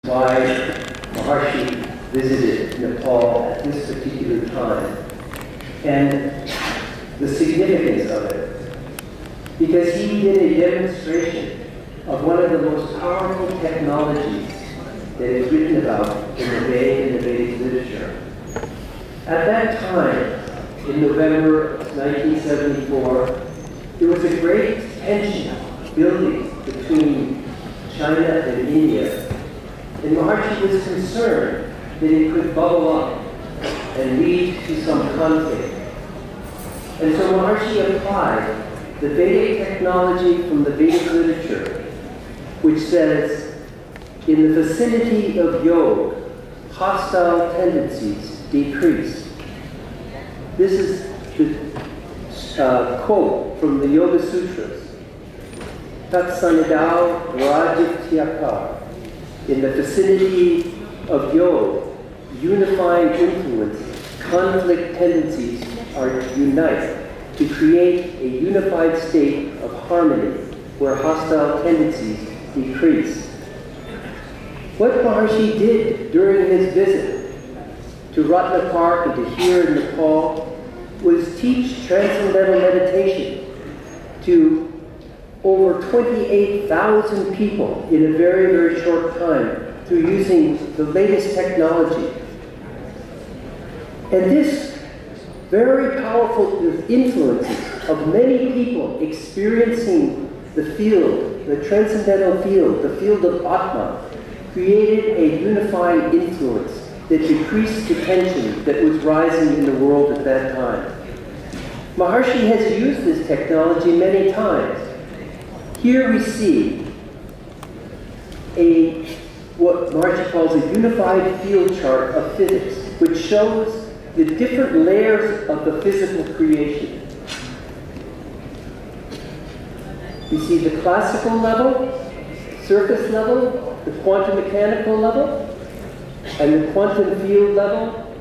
why Maharshi visited Nepal at this particular time and the significance of it. Because he did a demonstration of one of the most powerful technologies that is written about in the Vedic literature. At that time, in November of 1974, there was a great tension building between China and India. And Maharshi was concerned that it could bubble up and lead to some conflict. And so Maharshi applied the Vedic technology from the Vedic literature, which says, in the vicinity of yoga, hostile tendencies decrease. This is the quote from the Yoga Sutras. Tat sanidao rajityaka. In the vicinity of yoga, unifying influence, conflict tendencies are united to create a unified state of harmony where hostile tendencies decrease. What Maharshi did during his visit to Ratna Park and to here in Nepal was teach transcendental meditation to over 28,000 people in a very, very short time through using the latest technology. And this very powerful influences of many people experiencing the field, the transcendental field, the field of Atma, created a unifying influence that decreased the tension that was rising in the world at that time. Maharshi has used this technology many times. Here we see what Maharshi calls a unified field chart of physics, which shows the different layers of the physical creation. We see the classical level, surface level, the quantum mechanical level, and the quantum field level,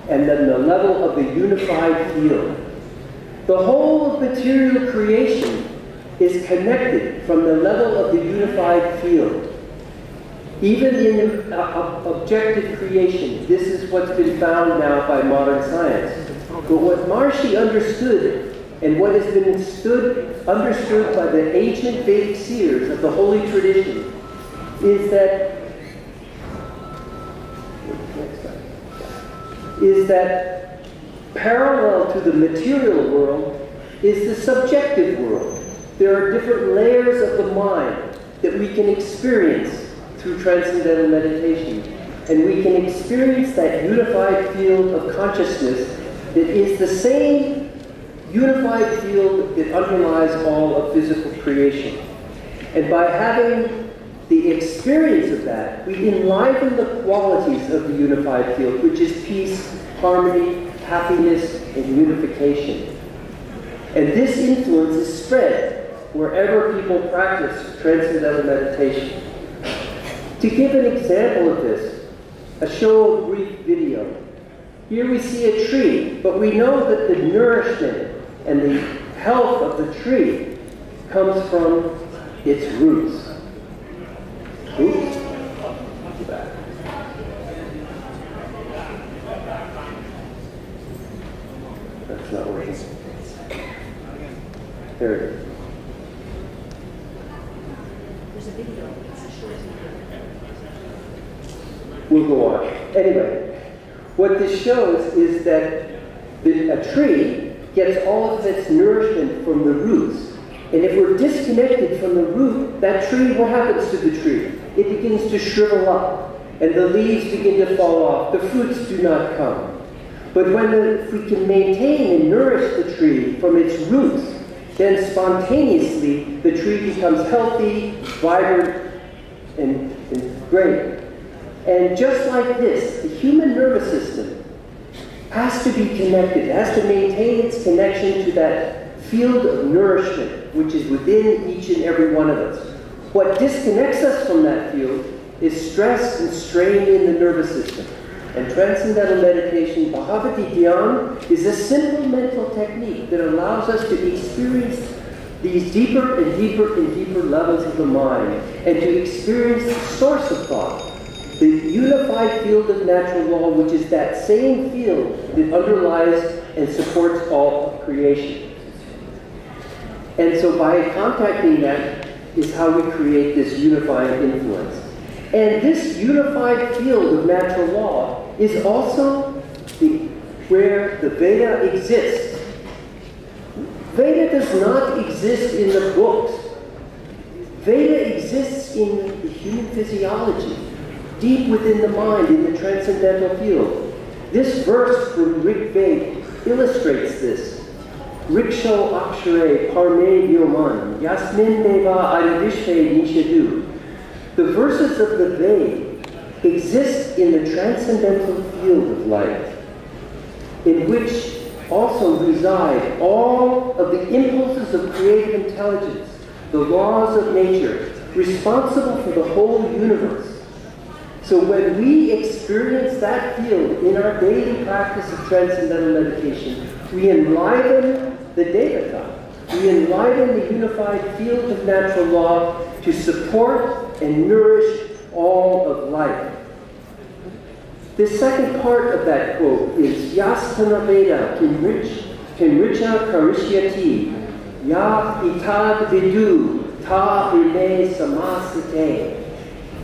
and then the level of the unified field. The whole of material creation is connected from the level of the unified field. Even in objective creation, this is what's been found now by modern science. But what Maharshi understood, and what has been understood by the ancient Vedic seers of the holy tradition, is that parallel to the material world is the subjective world. There are different layers of the mind that we can experience through transcendental meditation. And we can experience that unified field of consciousness that is the same unified field that underlies all of physical creation. And by having the experience of that, we enliven the qualities of the unified field, which is peace, harmony, happiness, and unification. And this influence is spread wherever people practice transcendental meditation. To give an example of this, a show of brief video. Here we see a tree, but we know that the nourishment and the health of the tree comes from its roots. Oops. Back. That's not working. There it is. There's a video. It's a short video. We'll go on. Anyway, what this shows is that a tree gets all of its nourishment from the roots. And if we're disconnected from the root, that tree, what happens to the tree? It begins to shrivel up, and the leaves begin to fall off. The fruits do not come. But if we can maintain and nourish the tree from its roots, then spontaneously the tree becomes healthy, vibrant, and great. And just like this, the human nervous system has to be connected, has to maintain its connection to that field of nourishment, which is within each and every one of us. What disconnects us from that field is stress and strain in the nervous system. And transcendental meditation, Bhavati Dhyan, is a simple mental technique that allows us to experience these deeper and deeper and deeper levels of the mind, and to experience the source of thought, The unified field of natural law, which is that same field that underlies and supports all of creation. And so by contacting that is how we create this unifying influence. And this unified field of natural law is also where the Veda exists. Veda does not exist in the books. Veda exists in the human physiology, deep within the mind, in the transcendental field. This verse from Rig Veda illustrates this. Riksho akshare parme vyoman, yasmin neva arivishve nishadu. The verses of the Veda exist in the transcendental field of life, in which also reside all of the impulses of creative intelligence, the laws of nature, responsible for the whole universe. So when we experience that field in our daily practice of transcendental meditation, we enliven the Devata. We enliven the unified field of natural law to support and nourish all of life. The second part of that quote is Yastana Veda Kimricha Karishyati Ya Itad Vidu Ta Ime Samasate.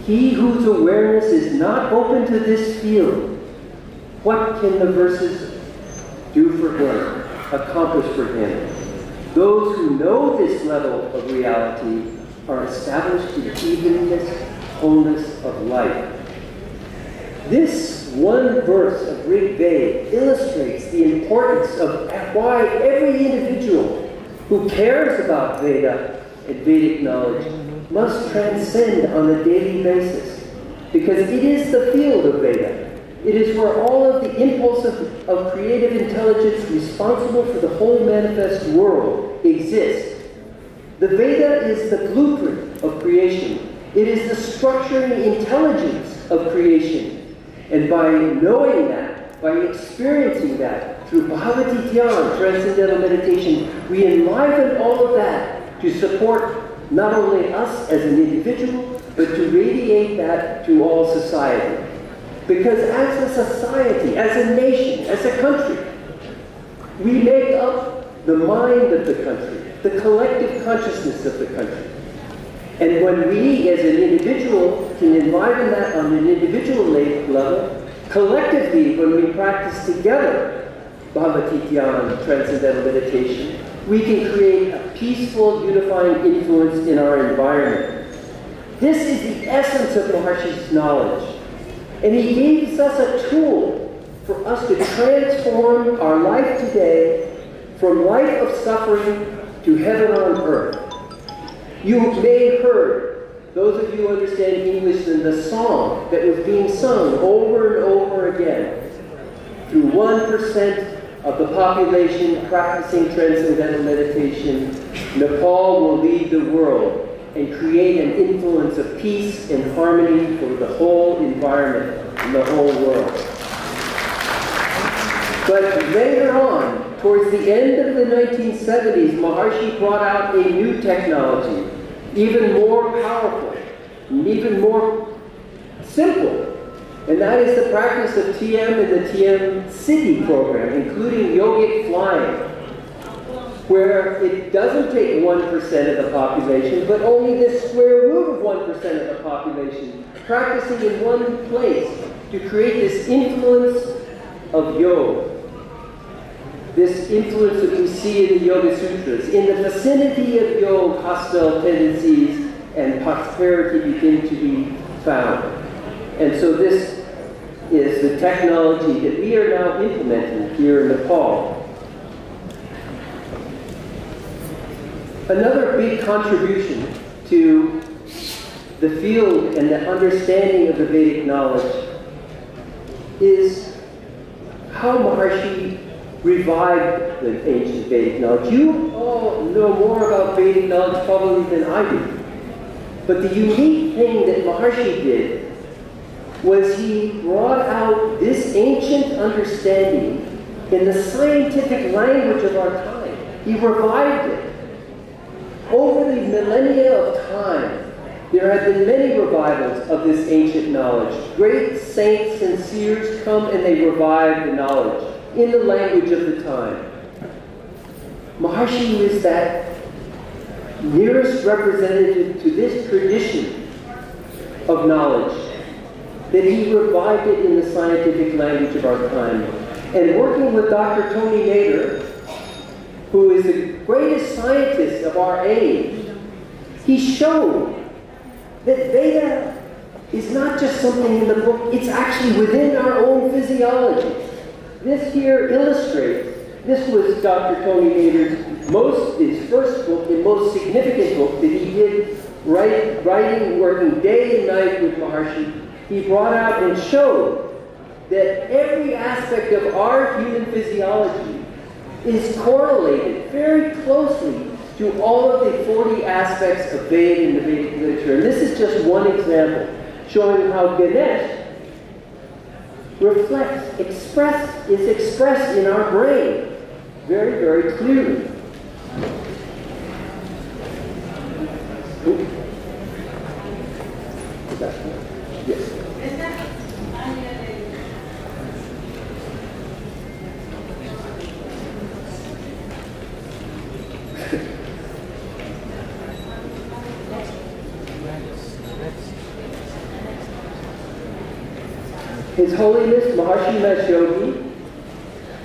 He whose awareness is not open to this field, what can the verses do for him, accomplish for him? Those who know this level of reality are established in evenness, wholeness of life. This one verse of Rig Veda illustrates the importance of why every individual who cares about Veda and Vedic knowledge must transcend on a daily basis, because it is the field of Veda. It is where all of the impulse of creative intelligence responsible for the whole manifest world exists. The Veda is the blueprint of creation. It is the structuring intelligence of creation. And by knowing that, by experiencing that, through Bhagavati Dhyan, transcendental meditation, we enliven all of that to support not only us as an individual, but to radiate that to all society. Because as a society, as a nation, as a country, we make up the mind of the country, the collective consciousness of the country. And when we, as an individual, can enliven that on an individual level, collectively, when we practice together Bhagavati Dhyan, transcendental meditation, we can create a peaceful, unifying influence in our environment. This is the essence of Maharshi's knowledge. And he gives us a tool for us to transform our life today from life of suffering to heaven on earth. You may have heard, those of you who understand English, in the song that was being sung over and over again. Through 1% of the population practicing transcendental meditation, Nepal will lead the world and create an influence of peace and harmony for the whole environment and the whole world. But later on, towards the end of the 1970s, Maharshi brought out a new technology, even more powerful, and even more simple. And that is the practice of TM and the TM City program, including yogic flying, where it doesn't take 1% of the population, but only the square root of 1% of the population, practicing in one place to create this influence of yoga. This influence that we see in the Yoga Sutras. In the vicinity of yoga, hostile tendencies and prosperity begin to be found. And so this is the technology that we are now implementing here in Nepal. Another big contribution to the field and the understanding of the Vedic knowledge is how Maharshi revived the ancient Vedic knowledge. You all know more about Vedic knowledge probably than I do. But the unique thing that Maharshi did was he brought out this ancient understanding in the scientific language of our time. He revived it. Over the millennia of time, There have been many revivals of this ancient knowledge. Great saints and seers come and they revive the knowledge in the language of the time. Maharshi is that nearest representative to this tradition of knowledge, that he revived it in the scientific language of our time. And working with Dr. Tony Nader, who is the greatest scientist of our age, he showed that Veda is not just something in the book, it's actually within our own physiology. This here illustrates, this was Dr. Tony Nader's his first book and most significant book that he did, writing, working day and night with Maharshi. He brought out and showed that every aspect of our human physiology is correlated very closely to all of the 40 aspects of Veda in the Vedic literature. And this is just one example showing how Ganesh is expressed in our brain very, very clearly. Yes. His Holiness Maharshi Mahesh Yogi,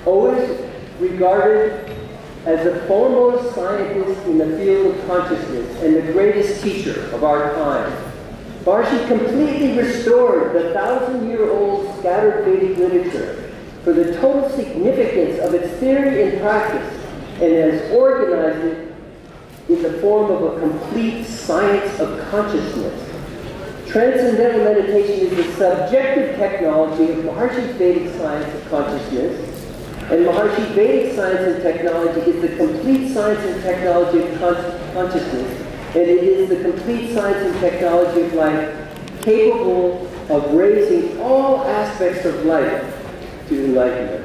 always regarded as the foremost scientist in the field of consciousness and the greatest teacher of our time. Maharshi completely restored the 1,000-year-old scattered Vedic literature for the total significance of its theory and practice, and has organized it in the form of a complete science of consciousness. Transcendental meditation is the subjective technology of Maharshi's Vedic science of consciousness, and Maharshi's Vedic science and technology is the complete science and technology of consciousness, and it is the complete science and technology of life capable of raising all aspects of life to enlightenment.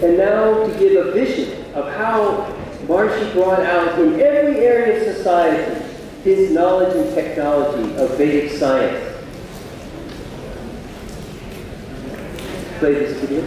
And now to give a vision of how Maharshi brought out in every area of society his knowledge and technology of Vedic science. Play this video.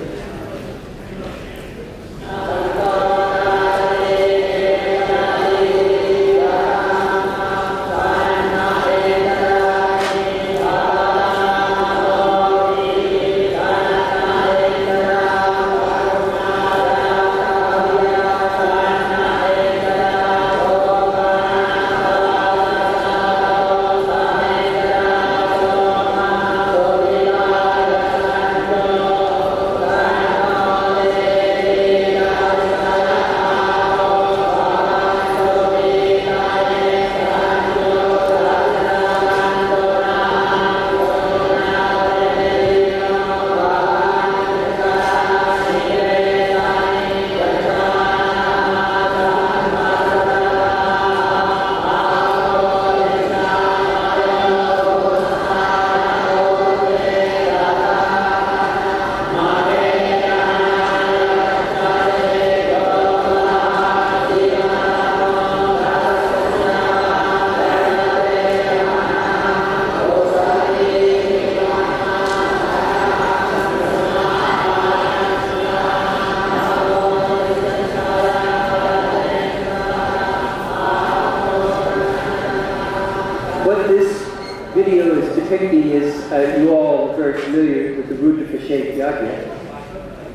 You all are very familiar with the Rudra-Shake Yajna.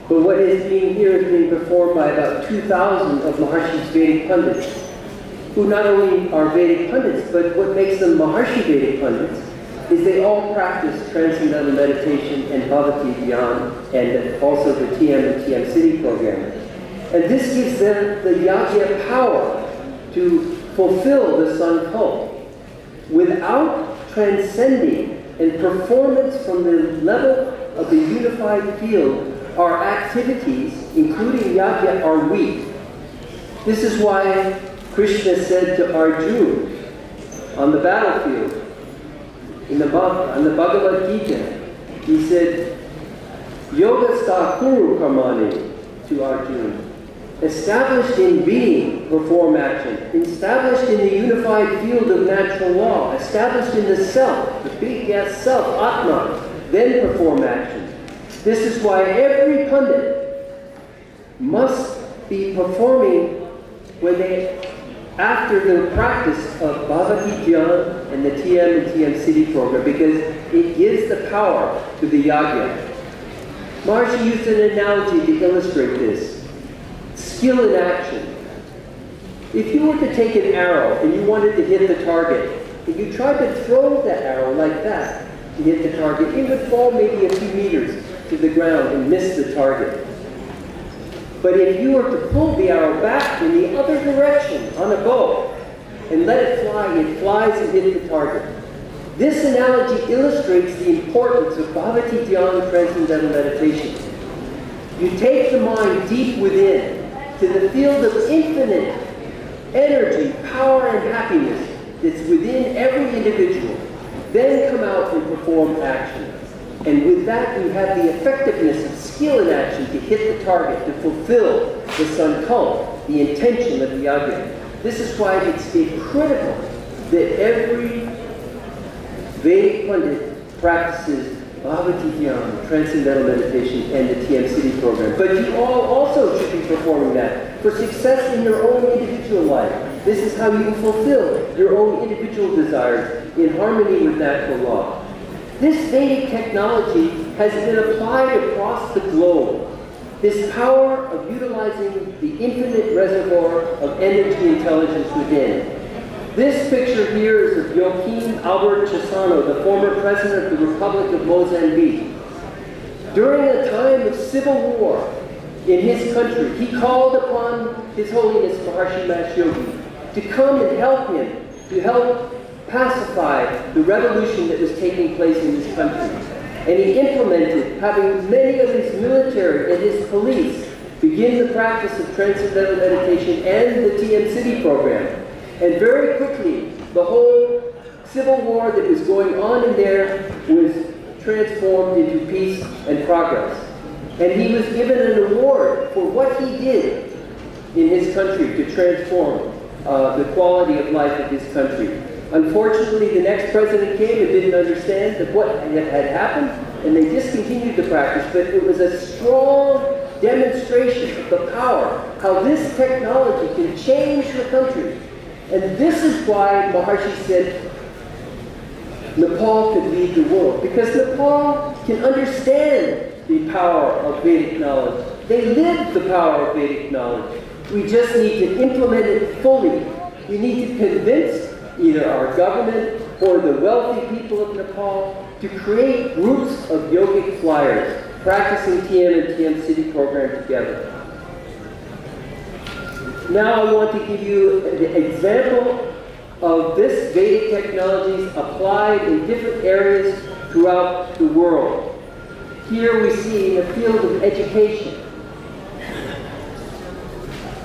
But what is being here is being performed by about 2,000 of Maharshi's Vedic pundits, who not only are Vedic pundits, but what makes them Maharshi Vedic pundits is they all practice transcendental meditation and bhakti dhyan, and also the TM and TM City program. And this gives them the yajna power to fulfill the sun cult without transcending and performance from the level of the unified field. Our activities, including yajna, are weak. This is why Krishna said to Arjuna on the battlefield, on the Bhagavad Gita, he said, Yoga sta kuru karmani to Arjuna. established in being, perform action, established in the unified field of natural law, established in the self, the big yes self, Atma, then perform action. This is why every pundit must be performing after the practice of Bhagavati Dhyan and the TM and TM City program, because it gives the power to the yajna. Maharshi used an analogy to illustrate this. Skill in action. If you were to take an arrow and you wanted to hit the target, and you tried to throw that arrow like that to hit the target, it would fall maybe a few meters to the ground and miss the target. But if you were to pull the arrow back in the other direction on a bow and let it flies and hits the target. This analogy illustrates the importance of Bhagavati Dhyan transcendental meditation. You take the mind deep within to the field of infinite energy, power, and happiness that's within every individual. Then come out and perform action. And with that, you have the effectiveness of skill in action to hit the target, to fulfill the sankalp, the intention of the yajna. This is why it's critical that every Vedic Pundit practices Bhagavati Dhyan, Transcendental Meditation, and the TM City program. But you all also should be performing that for success in your own individual life. This is how you fulfill your own individual desires in harmony with natural law. This Vedic technology has been applied across the globe. This power of utilizing the infinite reservoir of energy intelligence within. This picture here is of Joaquim Albert Chissano, the former president of the Republic of Mozambique. During a time of civil war in his country, he called upon His Holiness Maharshi Mass Yogi to come and help him, to help pacify the revolution that was taking place in his country. And he implemented, having many of his military and his police begin the practice of transcendental meditation and the TM City program. And very quickly, the whole civil war that was going on in there was transformed into peace and progress. And he was given an award for what he did in his country to transform the quality of life of his country. Unfortunately, the next president came and didn't understand that what had happened, and they discontinued the practice, but it was a strong demonstration of the power, how this technology can change the country. And this is why Maharshi said Nepal could lead the world, because Nepal can understand the power of Vedic knowledge. They live the power of Vedic knowledge. We just need to implement it fully. We need to convince either our government or the wealthy people of Nepal to create groups of yogic flyers practicing TM and TM City program together. Now I want to give you an example of this Vedic technologies applied in different areas throughout the world. Here we see in the field of education.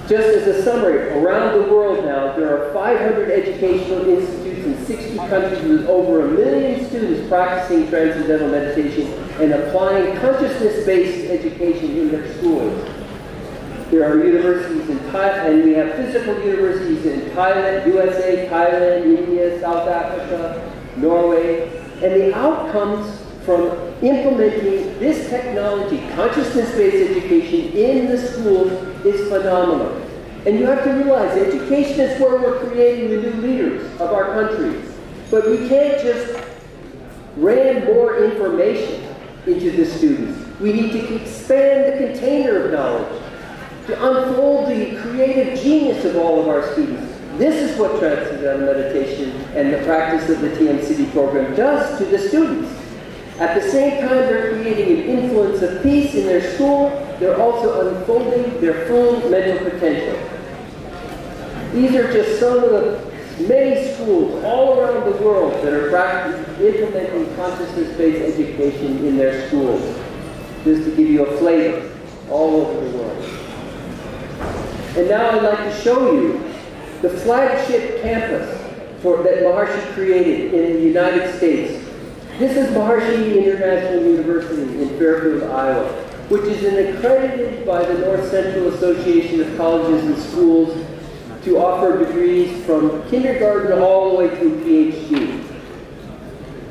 Just as a summary, around the world now, there are 500 educational institutes in 60 countries with over 1 million students practicing transcendental meditation and applying consciousness-based education in their schools. There are universities in Thailand, and we have physical universities in Thailand, USA, Thailand, India, South Africa, Norway, and the outcomes from implementing this technology, consciousness-based education in the schools is phenomenal. And you have to realize education is where we're creating the new leaders of our countries. But we can't just ram more information into the students. We need to expand the container of knowledge, to unfold the creative genius of all of our students. This is what transcendental meditation and the practice of the TM City program does to the students. At the same time, they're creating an influence of peace in their school. They're also unfolding their full mental potential. These are just some of the many schools all around the world that are implementing consciousness-based education in their schools. Just to give you a flavor, all over the world. And now I'd like to show you the flagship campus that Maharshi created in the United States. This is Maharshi International University in Fairfield, Iowa. which is accredited by the North Central Association of Colleges and Schools to offer degrees from kindergarten all the way through PhD.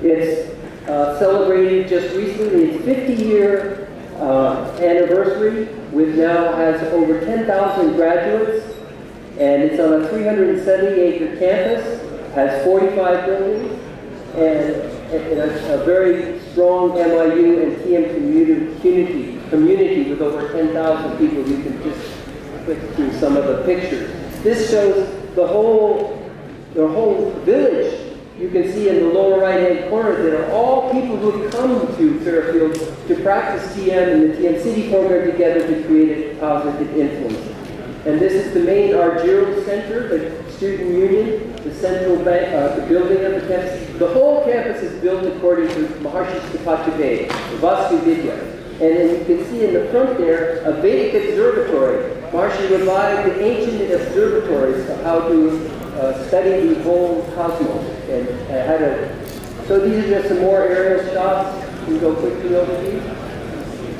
It's celebrated just recently its 50-year anniversary, which now has over 10,000 graduates, and it's on a 370-acre campus, has 45 buildings, and a very strong MIU and TM community with over 10,000 people. You can just click through some of the pictures. This shows the whole village. You can see in the lower right-hand corner that are all people who have come to Fairfield to practice TM and the TM City program together to create a positive influence. And this is the main Argyro Center, the student union, the central bank, the building of the campus. The whole campus is built according to Maharshi Stapachave, Vastu Vidya. And then you can see in the front there a Vedic observatory. Maharshi revived the ancient observatories of how to study the whole cosmos. And so these are just some more aerial shots. You can go quickly over these.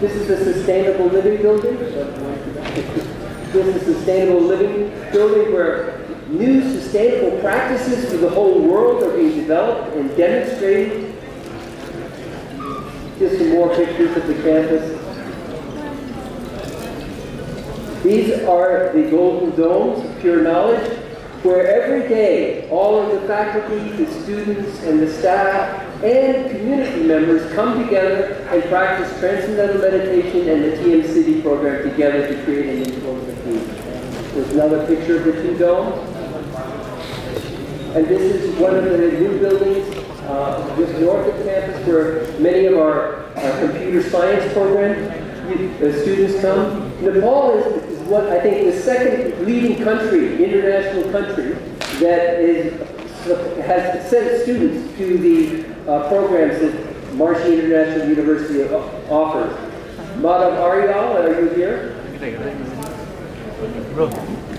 This is a sustainable living building. This is a sustainable living building where new sustainable practices for the whole world are being developed and demonstrated. Just some more pictures of the campus. These are the golden domes of pure knowledge, where every day all of the faculty, the students, and the staff, and community members come together and practice transcendental meditation and the TM City program together to create an influence team. There's another picture of the two domes. And this is one of the new buildings just north of campus where many of our computer science program students come. Nepal is what I think the second leading country, international country, that has sent students to the programs that Maharshi International University offers. Madhav Aryal, are you here?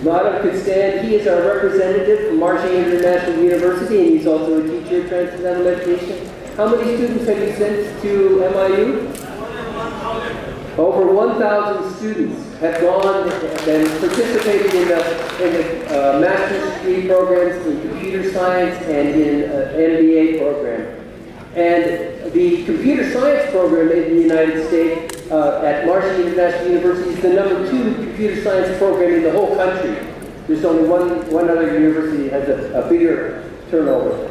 Madhav could stand. He is our representative from Maharshi International University, and he's also a teacher of Transcendental Meditation. How many students have you sent to MIU? Over 1,000 students have gone and participated in the master's degree programs in computer science and in MBA program. And the computer science program in the United States at Maharshi International University is the #2 computer science program in the whole country. There's only one other university that has a bigger turnover.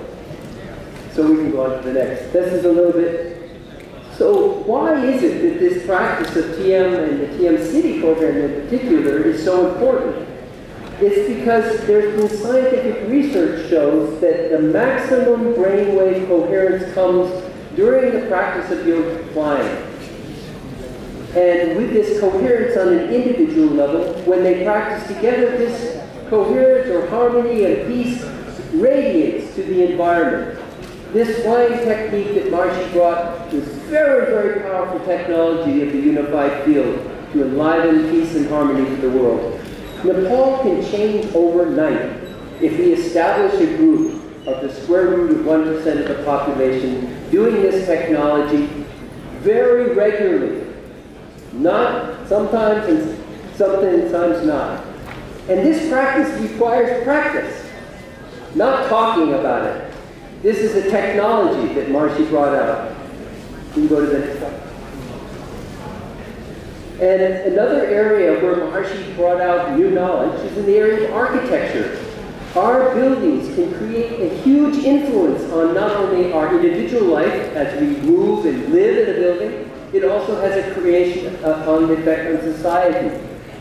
So we can go on to the next. This is a little bit. So why is it that this practice of TM and the TM City program in particular is so important? It's because there's been scientific research shows that the maximum brainwave coherence comes during the practice of yogic flying. And with this coherence on an individual level, when they practice together, this coherence or harmony and peace radiates to the environment. This flying technique that Maharshi brought is very, very powerful technology of the unified field to enliven peace and harmony to the world. Nepal can change overnight if we establish a group of the square root of 1% of the population doing this technology very regularly. Not sometimes and sometimes not. And this practice requires practice, not talking about it. This is a technology that Maharshi brought out. You can go to the next one. And another area where Maharshi brought out new knowledge is in the area of architecture. Our buildings can create a huge influence on not only our individual life as we move and live in a building, it also has a creation on the effect on society.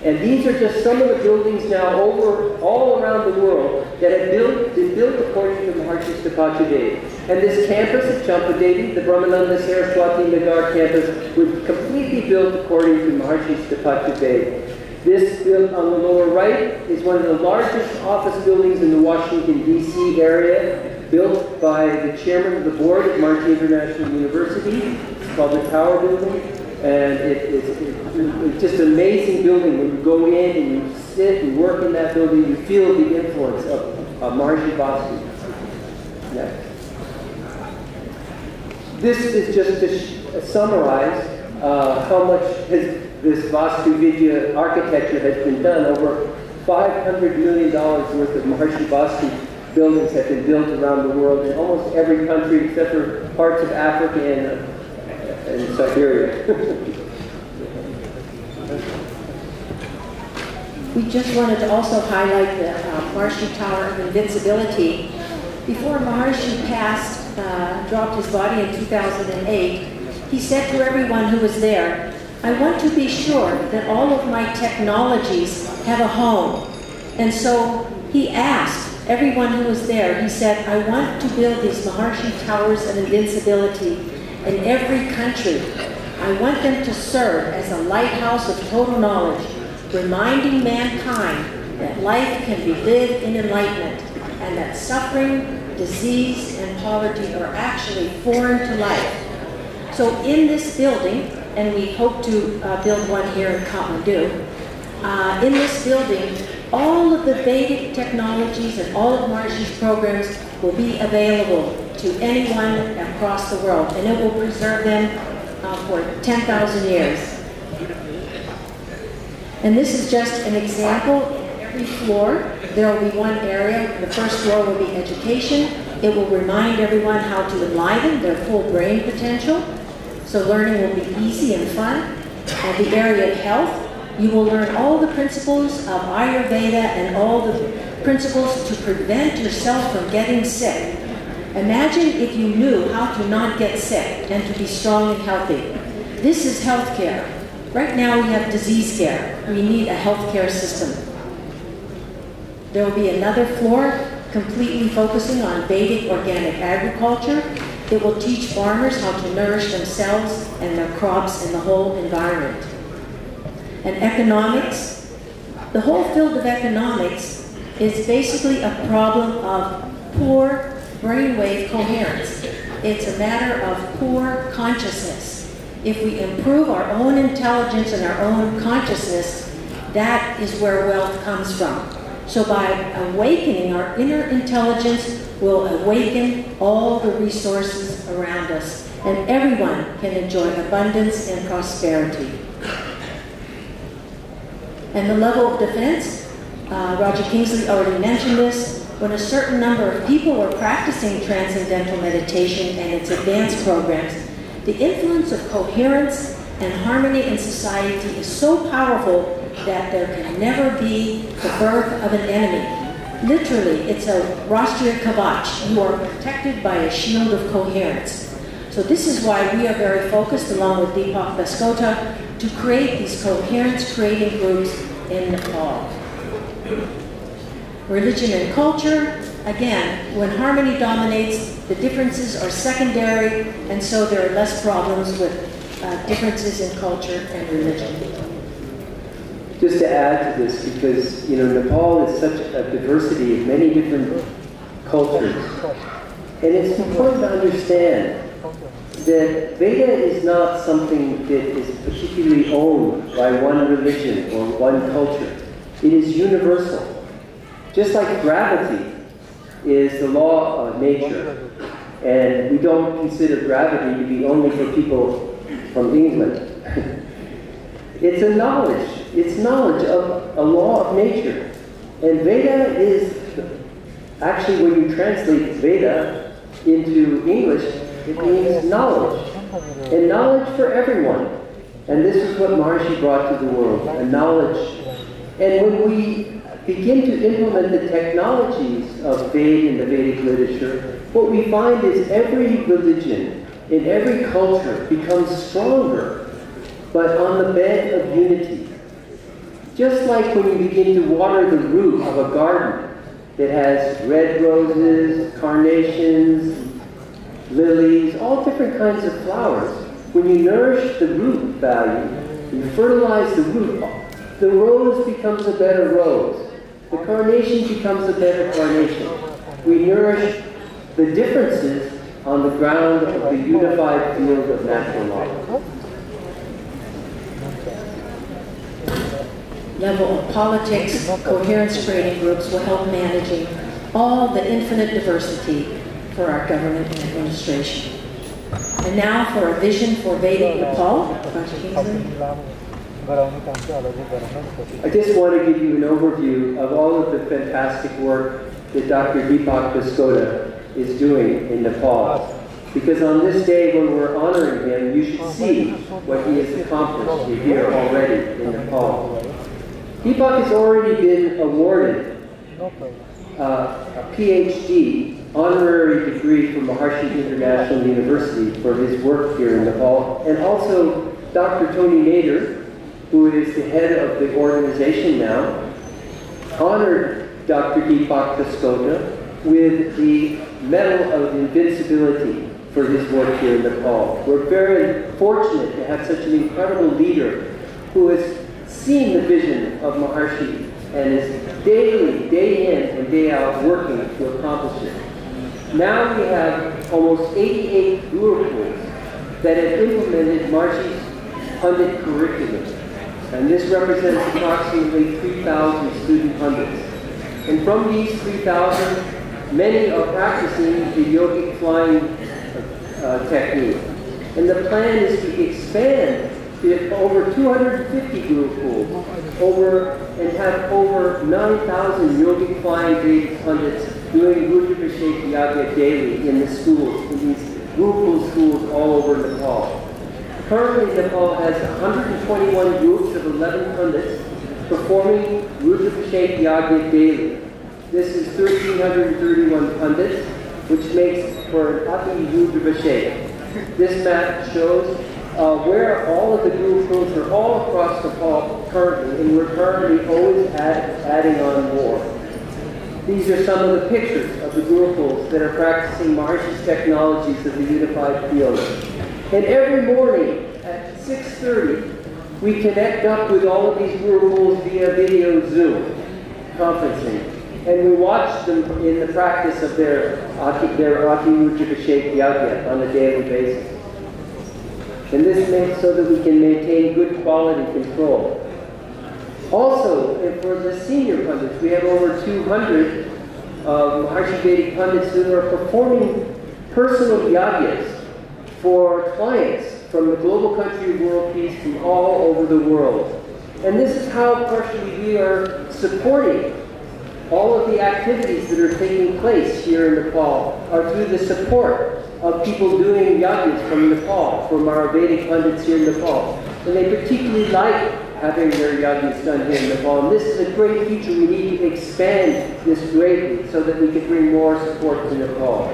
And these are just some of the buildings now all around the world that have been built according to Maharshi Stapachave. And this campus at Champadevi, the Brahmananda Saraswati Nagar campus, was completely built according to Maharshi Stapachave. This built on the lower right is one of the largest office buildings in the Washington, D.C. area, built by the chairman of the board at Maharshi International University. It's called the Tower Building. And it's just an amazing building. When you go in and you sit and work in that building, you feel the influence of Maharshi Vastu. Next. This is just to summarize how much this Vastu Vidya architecture has been done. Over $500 million worth of Maharshi Vastu buildings have been built around the world in almost every country except for parts of Africa and Siberia. We just wanted to also highlight the Maharshi Tower of Invincibility. Before Maharshi dropped his body in 2008, he said to everyone who was there, "I want to be sure that all of my technologies have a home." And so he asked everyone who was there, he said, "I want to build these Maharshi Towers of Invincibility in every country. I want them to serve as a lighthouse of total knowledge, reminding mankind that life can be lived in enlightenment and that suffering, disease, and poverty are actually foreign to life." So in this building, and we hope to build one here in Kathmandu, in this building, all of the Vedic technologies and all of Maharshi's programs will be available to anyone across the world, and it will preserve them for 10,000 years. And this is just an example. In every floor, there will be one area. The first floor will be education. It will remind everyone how to enliven their full brain potential, so learning will be easy and fun. And the area of health, you will learn all the principles of Ayurveda and all the principles to prevent yourself from getting sick. Imagine if you knew how to not get sick and to be strong and healthy. This is healthcare. Right now we have disease care. We need a healthcare system. There will be another floor completely focusing on Vedic organic agriculture. It will teach farmers how to nourish themselves and their crops in the whole environment. And economics, the whole field of economics is basically a problem of poor brainwave coherence. It's a matter of poor consciousness. If we improve our own intelligence and our own consciousness, that is where wealth comes from. So by awakening our inner intelligence, we'll awaken all the resources around us, and everyone can enjoy abundance and prosperity. And the level of defense, Roger Kingsley already mentioned this. When a certain number of people were practicing transcendental meditation and its advanced programs, the influence of coherence and harmony in society is so powerful that there can never be the birth of an enemy. Literally, it's a Rastriya Kavach. You are protected by a shield of coherence. So this is why we are very focused, along with Deepak Baskota, to create these coherence-creating groups in Nepal. Religion and culture, again, when harmony dominates, the differences are secondary, and so there are less problems with differences in culture and religion. Just to add to this, because Nepal is such a diversity of many different cultures, and it's important to understand that Veda is not something that is particularly owned by one religion or one culture. It is universal. Just like gravity is the law of nature, and we don't consider gravity to be only for people from England. It's a knowledge. It's knowledge of a law of nature. And Veda is, actually when you translate Veda into English, it means knowledge. And knowledge for everyone. And this is what Maharshi brought to the world, a knowledge. And when we begin to implement the technologies of Veda in the Vedic literature, what we find is every religion in every culture becomes stronger, but on the bed of unity. Just like when you begin to water the root of a garden that has red roses, carnations, lilies, all different kinds of flowers. When you nourish the root value, you fertilize the root, the rose becomes a better rose. The carnation becomes a better carnation. We nourish the differences on the ground of the unified field of natural law. Level of politics, coherence-creating groups will help managing all the infinite diversity for our government and administration. And now for a vision for Vedic Nepal, Dr. Kingsley. I just want to give you an overview of all of the fantastic work that Dr. Deepak Baskota is doing in Nepal. Because on this day when we're honoring him, you should see what he has accomplished here already in Nepal. Deepak has already been awarded a PhD honorary degree from Maharshi International University for his work here in Nepal, and also Dr. Tony Nader, who is the head of the organization now, honored Dr. Deepak Baskota with the Medal of Invincibility for his work here in Nepal. We're very fortunate to have such an incredible leader who has seen the vision of Maharshi and is daily, day in and day out, working to accomplish it. Now we have almost 88 gurukuls that have implemented Maharshi's Pandit curriculum. And this represents approximately 3,000 student pundits. And from these 3,000, many are practicing the yogic flying technique. And the plan is to expand to over 250 gurukuls and have over 9,000 yogic flying Vedic pundits doing Rudra-Abhishek Yagya daily in the schools, in these gurukul schools all over Nepal. Currently, Nepal has 121 groups of 11 pundits performing Rudra-Abhishek Yagya daily. This is 1,331 pundits, which makes for an Ati Rudra-Abhishek. This map shows where all of the gurukuls are all across Nepal currently, and we're currently always adding on more. These are some of the pictures of the gurukuls that are practicing Maharshi's technologies of the unified field. And every morning at 6:30, we connect up with all of these gurukuls via video Zoom conferencing. And we watch them in the practice of their Ati Rudra-Abhishek Yagya on a daily basis. And this makes so that we can maintain good quality control. Also, for the senior pundits, we have over 200 Maharshi Vedic pundits who are performing personal yagyas for clients from the global country of world peace from all over the world. And this is how partially we are supporting all of the activities that are taking place here in Nepal are through the support of people doing yagyas from Nepal, from our Vedic pundits here in Nepal. And they particularly like having their yagyas done here in Nepal. And this is a great feature. We need to expand this greatly so that we can bring more support to Nepal.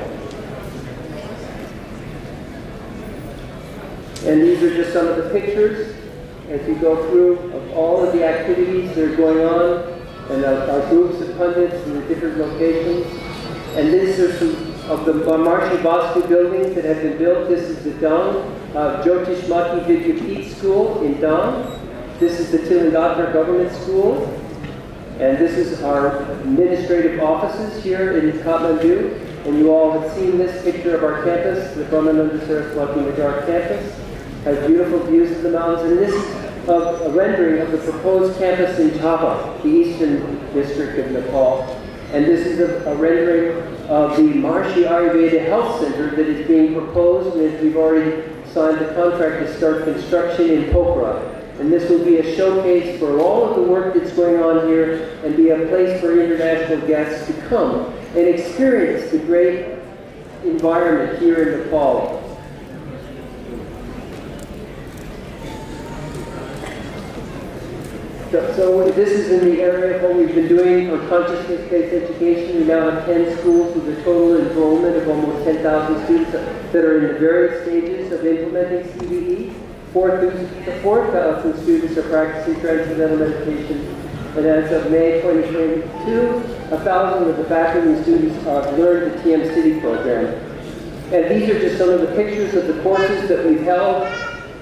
And these are just some of the pictures as we go through of all of the activities that are going on and our groups of pundits in the different locations. And these are some of the Maharshi Vastu buildings that have been built. This is the Dang Jyotish Mati Vidyapith School in Dang. This is the Tilangatra Government School. And this is our administrative offices here in Kathmandu. And you all have seen this picture of our campus, the Brahmananda Saraswati Nagar campus. Has beautiful views of the mountains. And this is a rendering of the proposed campus in Sabha, the eastern district of Nepal. And this is a rendering of the Maharshi Ayurveda Health Center that is being proposed, and we've already signed the contract to start construction in Pokhara. And this will be a showcase for all of the work that's going on here and be a place for international guests to come and experience the great environment here in Nepal. So this is in the area of what we've been doing for consciousness-based education. We now have 10 schools with a total enrollment of almost 10,000 students that are in the various stages of implementing CBE. 4,000 students are practicing transcendental meditation. And as of May 2022, 1,000 of the faculty and students have learned the TM City program. And these are just some of the pictures of the courses that we've held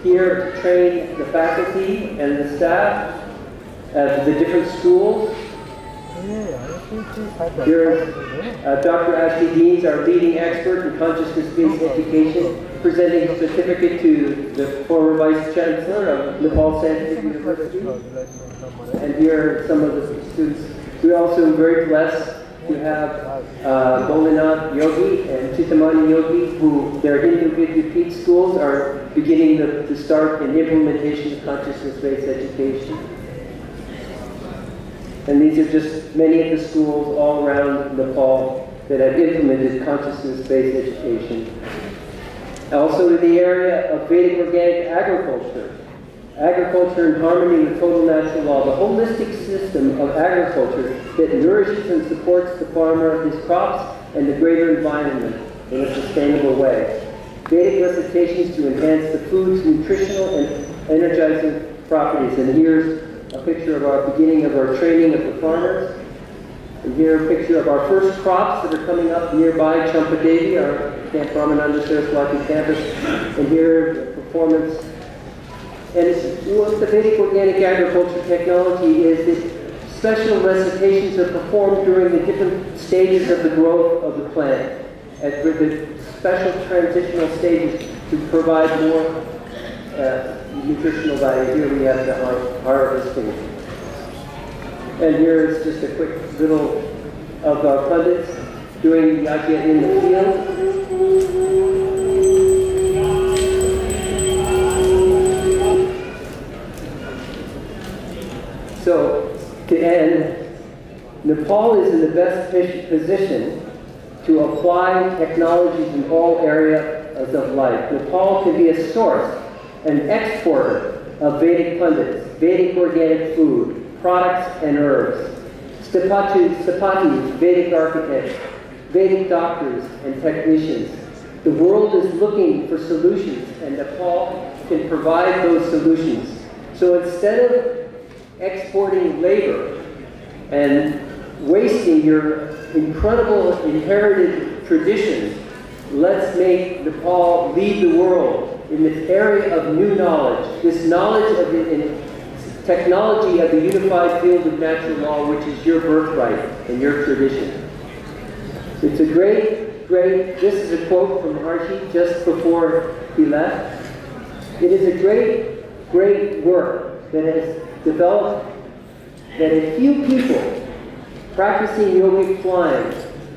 here to train the faculty and the staff at the different schools. Here is Dr. Ashley Deans, our leading expert in consciousness-based education, presenting a certificate to the former Vice Chancellor of Nepal Scientific University. And here are some of the students. We also are very blessed to have Bolinath Yogi and Chittamani Yogi, who their Hindu Vidyapith schools are beginning to start in implementation of consciousness-based education. And these are just many of the schools all around Nepal that have implemented consciousness-based education. Also in the area of Vedic organic agriculture, agriculture in harmony with total natural law, the holistic system of agriculture that nourishes and supports the farmer, his crops, and the greater environment in a sustainable way. Vedic recitations to enhance the food's nutritional and energizing properties. And here's a picture of our beginning of our training of the farmers. And here a picture of our first crops that are coming up nearby Champadevi, our Camp Ramananda Saraswati campus. And here a performance. And what the Vedic organic agriculture technology is that special recitations are performed during the different stages of the growth of the plant, at the special transitional stages to provide more nutritional value. Here we have the harvesting. And here is just a quick little of our pundits doing yajna in the field. So, to end, Nepal is in the best position to apply technologies in all areas of life. Nepal can be a source, an exporter of Vedic pundits, Vedic organic food, products and herbs, Stapatis, Vedic architects, Vedic doctors and technicians. The world is looking for solutions, and Nepal can provide those solutions. So instead of exporting labor and wasting your incredible inherited traditions, let's make Nepal lead the world in this area of new knowledge, this knowledge of the technology of the unified field of natural law, which is your birthright and your tradition. It's a great, this is a quote from Maharshi just before he left. It is a great work that has developed that a few people practicing yogic flying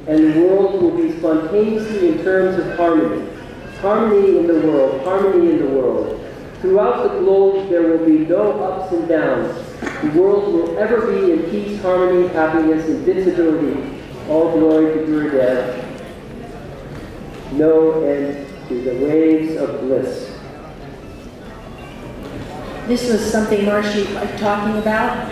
and the world will be spontaneously in terms of harmony. Harmony in the world, harmony in the world. Throughout the globe there will be no ups and downs. The world will ever be in peace, harmony, happiness, invincibility. All glory to Gurudev. No end to the waves of bliss. This was something Maharshi was talking about.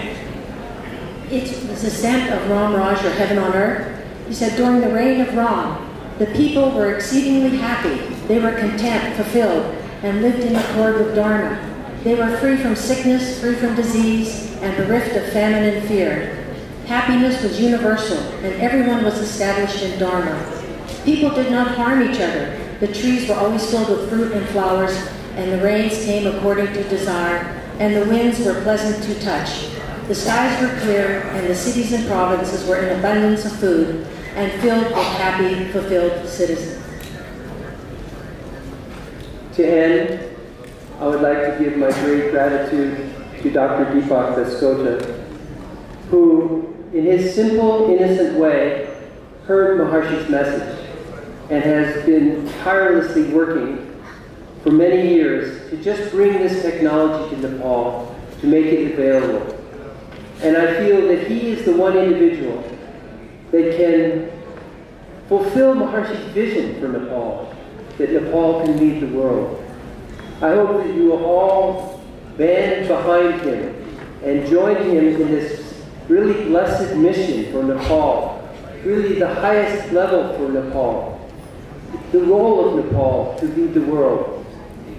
It was the ascent of Ram Raj, or heaven on earth. He said, during the reign of Ram, the people were exceedingly happy. They were content, fulfilled, and lived in accord with Dharma. They were free from sickness, free from disease, and bereft of famine and fear. Happiness was universal, and everyone was established in Dharma. People did not harm each other. The trees were always filled with fruit and flowers, and the rains came according to desire, and the winds were pleasant to touch. The skies were clear, and the cities and provinces were in abundance of food, and filled with happy, fulfilled citizens. To end, I would like to give my great gratitude to Dr. Deepak Daskota, who, in his simple, innocent way, heard Maharshi's message and has been tirelessly working for many years to just bring this technology to Nepal, to make it available. And I feel that he is the one individual that can fulfill Maharshi's vision for Nepal, that Nepal can lead the world. I hope that you will all band behind him and join him in this really blessed mission for Nepal, really the highest level for Nepal, the role of Nepal to lead the world.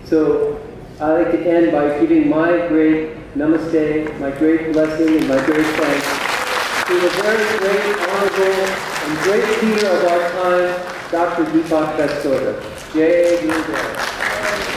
So I'd like to end by giving my great namaste, my great blessing, and my great thanks to the very great, honorable, and great leader of our time, Dr. Deepak Daskota. Jai Gurudev.